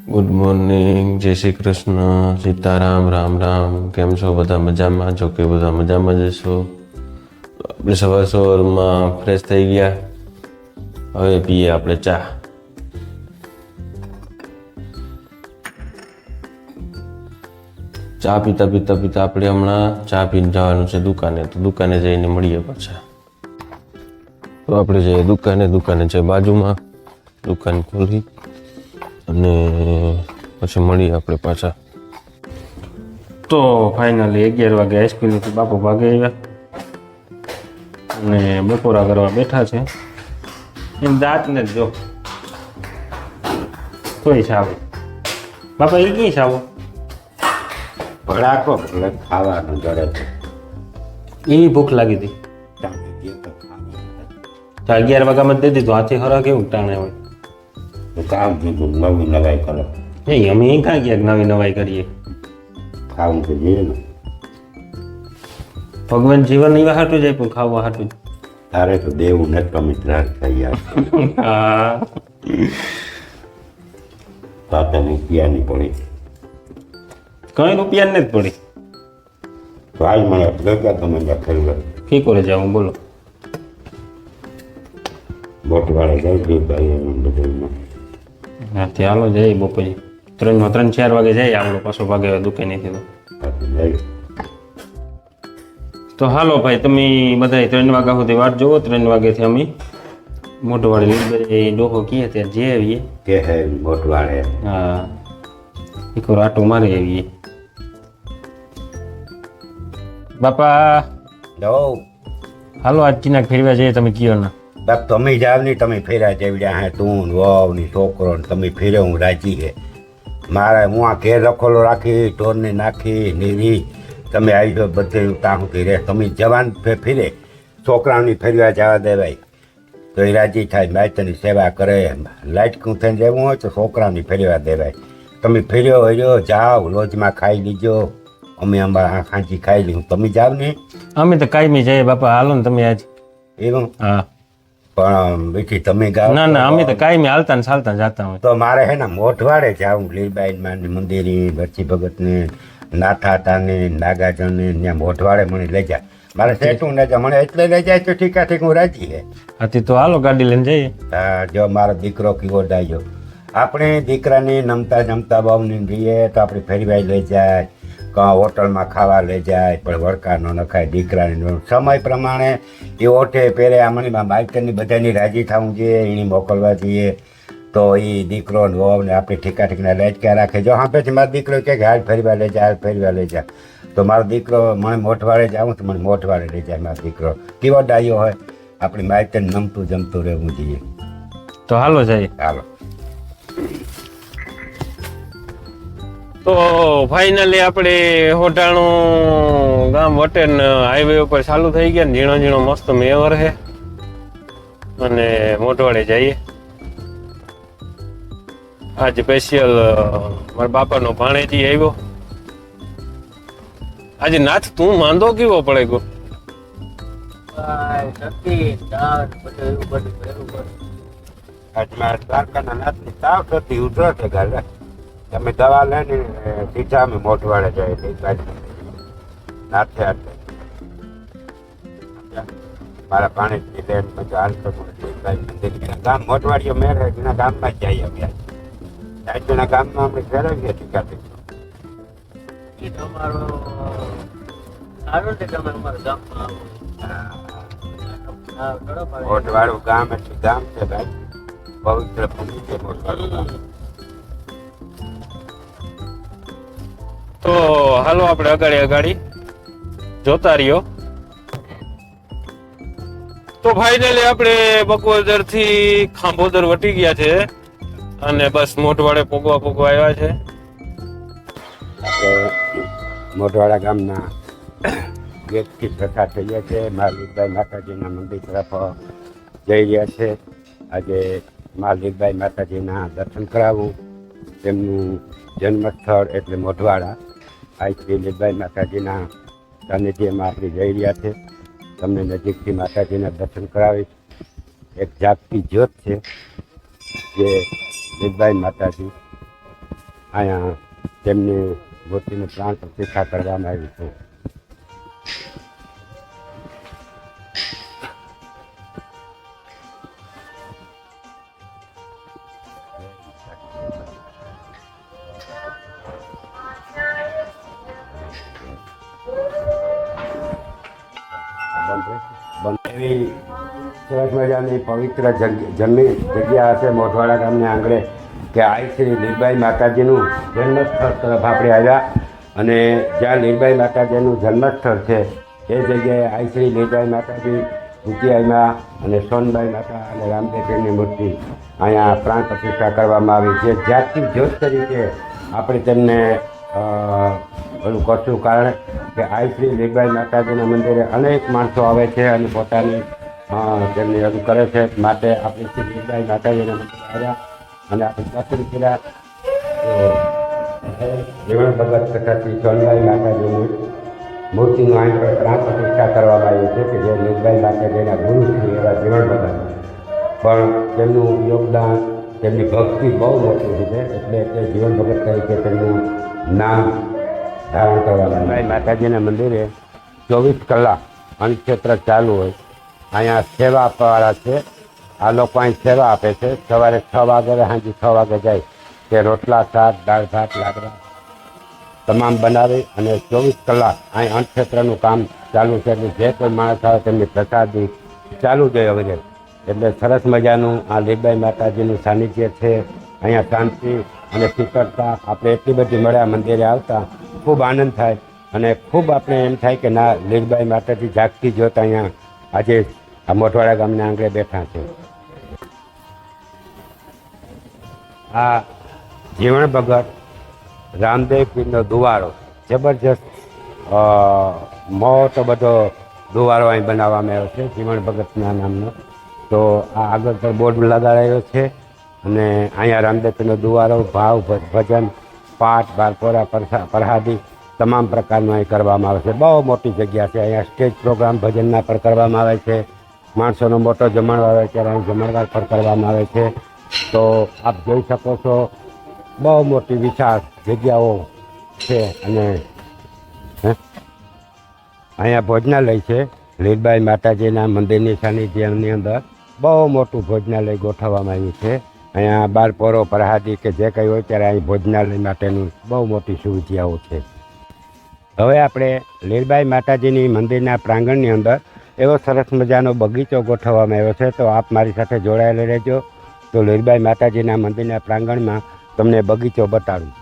Good morning, જય શ્રી કૃષ્ણ, સીતારામ, રામ રામ. કેમ છો બધા? મજામાં જો કે બધા મજામાં જ છો? આપણે સવારમાં ફ્રેશ થઈ ગયા. હવે પીએ આપણે ચા. ચા પીતા પીતા પીતા આપણે હમણાં ચા પીને જવાનું છે દુકાને. તો દુકાને જઈને મળીએ પાછા. તો આપણે જઈએ દુકાને છે બાજુમાં. દુકાન ખોલી અને પછી મળીએ આપણે પાછા. તો ફાઇનલી 11 વાગે હાઈસ્કૂલથી બાપુ ભાગે આવ્યા અને બપોરા કરવા બેઠા છે. એમ દાંતને જ જો તોય સાવ બાપા એ ક્યાં સાવ ભડાકો એટલે ખાવાનું જડે છે. એવી ભૂખ લાગી હતી. તો 11 વાગ્યામાં જ દઈ દીધું. હાથી હરા કેવું ટાણે હોય. કામ કીધું નવી નવાઈ કરો. એ અમે ક્યાં ગયા નવી નવાઈ કરીએ? ખાવું તો જોઈએ ને. ભગવાન જીવન એવા હાટું જાય પણ ખાવા હાટું જ. તારે તો દેવું ને તમે ત્રાસ થઈ યાર. હા તાતાની ક્યાંની પડી કઈ રૂપિયા જ પડી. તો આજ મને ભેગા તમે ત્યાં ફેરવે કી કરે જાઉં બોલો? બોટવાળે જઈ ભાઈ એમ બધું હાથી હાલો જઈએ બપોરે 3-4 વાગે જાય આપણો પાછો ભાગે દુકાનેથી. તો હાલો ભાઈ તમે બધા 3 વાગ્યા સુધી વાટ જોવો. 3 વાગ્યાથી અમે મોટવાડી લીંબે ડોહો કીએ ત્યાં જે આવીએ કે હે બોટવાળે. હા એક વાર આટો મારી આવીએ. બાપા દો હાલો આજ ચીનાક ફેરવા જઈએ. તમે કયો ના બાપ તમે જાવ નહીં. તમે ફેર્યા જેવડ્યા હે તું વહુ ની છોકરો ને તમે ફેર્યો હું રાજી હે. મારે હું આ ઘેર રખોલો રાખી ઢોરને નાખી નીરી તમે આવી જાઓ બધે ત્યાં સુધી રહે. તમે જવાન ફેરે છોકરાઓની ફેરવા જવા દેવાય તો એ રાજી થાય. માયતરની સેવા કરે. લાઇટકું થઈને રહેવું હોય તો છોકરાઓની ફેરવા દેવાય. તમે ફેર્યો હર્યો જાઓ લોજમાં ખાઈ લીજો. અમે અમારા ખાંચી ખાઈ લીધું. તમે જાવ નહીં. અમે તો કાયમી જઈએ બાપા. હાલો ને તમે આજ. એવું હા પણ બીજી તમે ગાવ. ના ના અમે તો કાયમી હાલતા ને ચાલતા જતા હોય. તો મારે હે ને મોઢવાડે જાઉં. લીલબાઈમાં મંદિરે બચ્ચી ભગતને નાથાતાને નાગાજને ત્યાં મોઢવાડે મને લઈ જાય. મારે સેટું લઈ જાય. મને એટલે લઈ જાય તો ઠીક હું રાજી હે. હાથી તો હાલો ગાડી લઈને જઈએ. હા જો મારો દીકરો કેવો ડાયો. આપણે દીકરાને નમતા જમતા બહુને રહીએ તો આપણે ફેરવાઈ લઈ જાય. કાં હોટલમાં ખાવા લઈ જાય પણ વળકા ન નખાય. દીકરાને સમય પ્રમાણે એ ઓઠે પહેરે આમની બાઈકની બધાની રાજી થવું જોઈએ. એની મોકલવા જોઈએ તો એ દીકરો ને વહુ ને આપણે ઠીકના લચક્યા રાખે. જો હા પછી મારો દીકરો કહે કે હાલ ફેરવા લઈ જાય, હાલ ફેરવા લઈ જાય તો મારો દીકરો મને મોઢવાડે જાઉં તો મને મોઢવાડે લઈ જાય. મારો દીકરો કેવો ડાયો હોય. આપણી માઇકને નમતું જમતું રહેવું જોઈએ. તો હાલો જઈએ. હાલો. તો ફાઇનલી આપણે હોટાણું ગામ વટેન હાઈવે ઉપર ચાલુ થઈ ગયા ને ઝીણો ઝીણો મસ્ત મેવર છે અને મોટવાડે જઈએ. આજ સ્પેશિયલ મારા બાપાનો ભાણેજી આવ્યો. આજે નાથ તું માંદો કેવો પડે ગયો? દ્વારકાના નાથની તાવ થતી ઉતરો છે ગાલે. તમે દવા લઈને સીધા અમે મોઢવાડે જાય નાથે હાથે મારા પાણી લઈને પછી હાલતો ગામ મોઢવાડીઓ મેળે એના ગામમાં જ જઈએ અમે. રાજ્યના ગામમાં અમે ફેરવીએ ટીકા મોઢવાડું ગામ એટલે ગામ છે ભાઈ. પવિત્ર ભૂમિ છે મોઢવાડું ગામ. તો હાલો આપણે અગાડી જોતા રહ્યો. તો ફાઇનલી આપણે બકોદર થી ખાંભોદર વટી ગયા છે અને બસ મોટવાડે પોગવા આવ્યા છે. આપણે મોઢવાડા ગામના ગેટથી પ્રસાર થઈ ગયા છે. માલિકભાઈ માતાજીના મંદિર તરફ જઈ રહ્યા છે. આજે માલિકભાઈ માતાજીના દર્શન કરાવવું. તેમનું જન્મસ્થળ એટલે મોઢવાડા. આ શ્રી લીલબાઈ માતાજીના સાનિધ્યમાં આપણે જઈ રહ્યા છે. તમને નજીકથી માતાજીના દર્શન કરાવીશ. એક જાગતી જ્યોત છે જે લીલબાઈ માતાજી અહીંયા તેમની મૂર્તિની પ્રાણ પ્રતિષ્ઠા કરવામાં આવી છે. એવી સરસ મજાની પવિત્ર જગ્યા હશે મોઢવાડા ગામની આંગણે કે આઈ શ્રી લીલબાઈ માતાજીનું જન્મસ્થળ તરફ આપણે આવ્યા. અને જ્યાં લીલબાઈ માતાજીનું જન્મસ્થળ છે એ જગ્યાએ આઈ શ્રી લીલબાઈ માતાજી ભૂતિયાઈમાં અને સોનબાઈ માતા અને રામદેવની મૂર્તિ અહીંયા પ્રાણ પ્રતિષ્ઠા કરવામાં આવી છે. જ્યાંથી જ્યોત તરીકે આપણે તેમને ઓલું કરશું, કારણ કે આઈ શ્રી લીલબાઈ માતાજીના મંદિરે અનેક માણસો આવે છે અને પોતાની તેમની રજૂ કરે છે. માટે આપણે શ્રી લીલબાઈ માતાજીના મંદિરે આવ્યા અને આપણે દર્શન કર્યા. જીવણ ભગત તથાથી સોનબાઈ માતાજીની મૂર્તિનું અહીં પર પ્રાણ પ્રતિષ્ઠા કરવામાં આવ્યું છે કે જે લીલબાઈ માતાજીના ગુરુ છે એવા જીવણ ભગત પણ તેમનું યોગદાન, તેમની ભક્તિ બહુ મોટી છે, એટલે તે જીવન ભગત તરીકે તેમનું નામ ધારણ કરવામાં. લીલબાઈ માતાજીના મંદિરે 24 કલાક અન્નક્ષેત્ર ચાલુ હોય. અહીંયા સેવા આપવાવાળા છે, આ લોકો અહીં સેવા આપે છે. સવારે 6 વાગે સાંજે 6 વાગે જાય તે રોટલા, શાક, દાળ ભાત, લાકડા તમામ બનાવી અને 24 કલાક અહીં અન્નક્ષેત્રનું કામ ચાલુ છે. એટલે જે કોઈ માણસ આવે તેમની પ્રસાદી ચાલુ જ હોય વગેરે. એટલે સરસ મજાનું આ લીલબાઈ માતાજીનું સાનિધ્ય છે. અહીંયા શાંતિ અને શીતળતા આપણે એટલી બધી મળ્યા. મંદિરે આવતા ખૂબ આનંદ થાય અને ખૂબ આપણે એમ થાય કે ના, લીલબાઈ માતાજી જાગતી જ્યોત અહીંયા આજે આ મોઢવાડા ગામના આંગણે બેઠા છે. આ જીવણ ભગત રામદેવ પીરનો દુવારો, જબરજસ્ત મોટો બધો દુવારો અહીં બનાવવામાં આવ્યો છે જીવણ ભગતના નામનો. તો આ આગળ પર બોર્ડ લગાડાયો છે અને અહીંયા રામદેવ પીરનો દુવારો, ભાવ, ભજન, પાઠ, બારપોરા, પ્રસાદી તમામ પ્રકારનું અહીં કરવામાં આવે છે. બહુ મોટી જગ્યા છે. અહીંયા સ્ટેજ પ્રોગ્રામ ભજનના પર કરવામાં આવે છે. માણસોનો મોટો જમણવાર આવે ત્યારે અહીં જમણવાર પર કરવામાં આવે છે. તો આપ જોઈ શકો છો બહુ મોટી વિશાળ જગ્યાઓ છે. અને અહીંયા ભોજનાલય છે. લીલબાઈ માતાજીના મંદિરની સાનિધ્યની અંદર બહુ મોટું ભોજનાલય ગોઠવવામાં આવ્યું છે. અહીંયા બારપોરો, પ્રસાદી કે જે કંઈ હોય ત્યારે અહીં ભોજનાલય માટેની બહુ મોટી સુવિધાઓ છે. હવે આપણે લીલબાઈ માતાજીની મંદિરના પ્રાંગણની અંદર એવો સરસ મજાનો બગીચો ગોઠવવામાં આવ્યો છે. તો આપ મારી સાથે જોડાયેલા રહેજો. તો લીલબાઈ માતાજીના મંદિરના પ્રાંગણમાં તમને બગીચો બતાડું.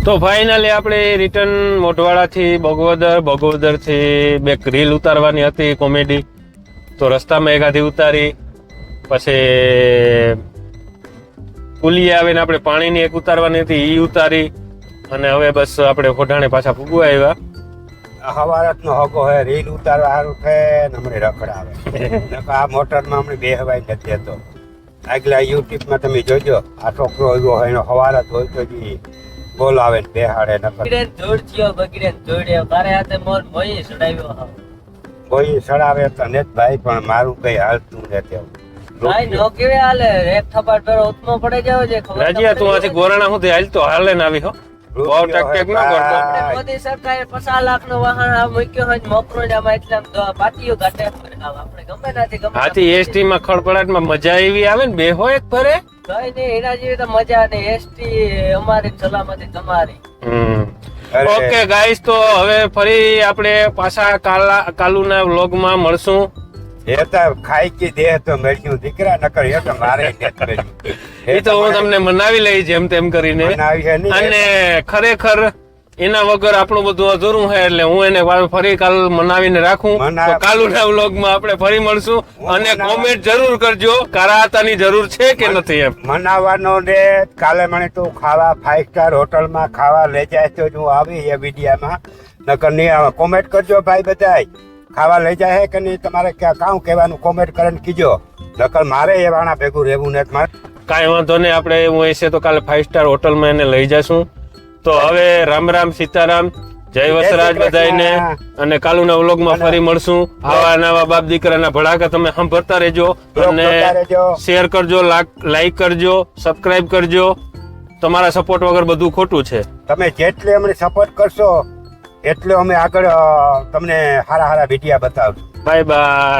તો ફાઇનલી આપણે રિટર્ન મોઢવાડાથી બગોદરથી બે રીલ ઉતારવાની હતી કોમેડી. તો રસ્તામાં એકાદી ઉતારી, પછી પુલીએ આવીને આપણે પાણીની એક ઉતારવાની હતી એ ઉતારી, અને હવે બસ આપણે ખોઢાણે પાછા પૂગવા આવ્યા. હવારતનો હગો હે રીલ ઉતારવા સારું થાય ને હમણાં રખડાવે. આ મોટરમાં હમણાં બે હવાઈ નથી દેતો. આગલા યુટ્યુબમાં તમે જોજો, આ છોકરો આવ્યો હોય એનો હવારત હોય તો જી બોલાવે ને બેહાડે. કોઈ સડાવે તો ને જ ભાઈ, પણ મારું કઈ હાલતું નથી. ભાઈ નો કેવે હાલે એક થપાટ પેરો ઉતમો પડી જાવ છે ખબર રાજીયા તું આથી ગોરાણા સુધી હાલ તો હાલે ને આવી હો બહુ ટક ન કરતો. આપણે મોદી સરકારે 50 લાખ નો વાહન આ મૂક્યો હોય મોકરો જામાં એટલે પાટીઓ ઘાટે આપણે ગમે નાથી ગમે આથી એસટી માં ખળભળાટમાં મજા એવી આવે ને બેહો એક ફરે. કઈ નહીં એના જેવી તો મજા નહીં. એસટી અમારી સલામતી તમારી. અરે, ઓકે ગાઈસ, તો હવે ફરી આપણે પાછા કાલુના વ્લોગમાં મળશું. એ તો ખાઈ કે દે તો મળ્યું દીકરા, નકર એ તો મારે નથી મળ્યું. એ તો હું તમને મનાવી લઈ જેમ તેમ કરીને. બનાવી છે નહીં. અને ખરેખર એના વગર આપણું બધું અધૂરું છે, એટલે હું એને ફરી કાલ મનાવીને રાખું. તો કાલુના વ્લોગમાં આપણે ફરી મળશું. અને કોમેન્ટ જરૂર કરજો કરાતાની જરૂર છે કે નથી એમ. મનાવવાનો ને કાલે મને તું ખાવા 5 સ્ટાર હોટલમાં ખાવા લઈ જાય તો હું આવી એ વિડીયામાં, નકર નહીં આવે. કોમેન્ટ કરજો ભાઈ બધાય, ખાવા લઈ જાય કે નહીં તમારે કામ કહેવાનું કોમેન્ટ કરીને કીજો, નકર મારે એ વાણા ભેગું રહેવું નથી. મારે કાંઈ વાંધો નહીં, આપણે હું હશે તો કાલે 5 સ્ટાર હોટલમાં એને લઈ જશું. તો હવે રામ રામ સીતારામ, જય વસરાજ બધાયને. અને કાલુના વ્લોગમાં ફરી મળશું. આવા નવા બાપ દીકરાના ભડાકા તમે સાંભળતા રહેજો અને શેર કરજો, લાઈક કરજો, સબસ્ક્રાઇબ કરજો. તમારા સપોર્ટ વગર બધું ખોટું છે. તમે જેટલી અમને સપોર્ટ કરશો એટલે અમે આગળ તમને સારા સારા વિડીયા બતાવશું. Bye bye.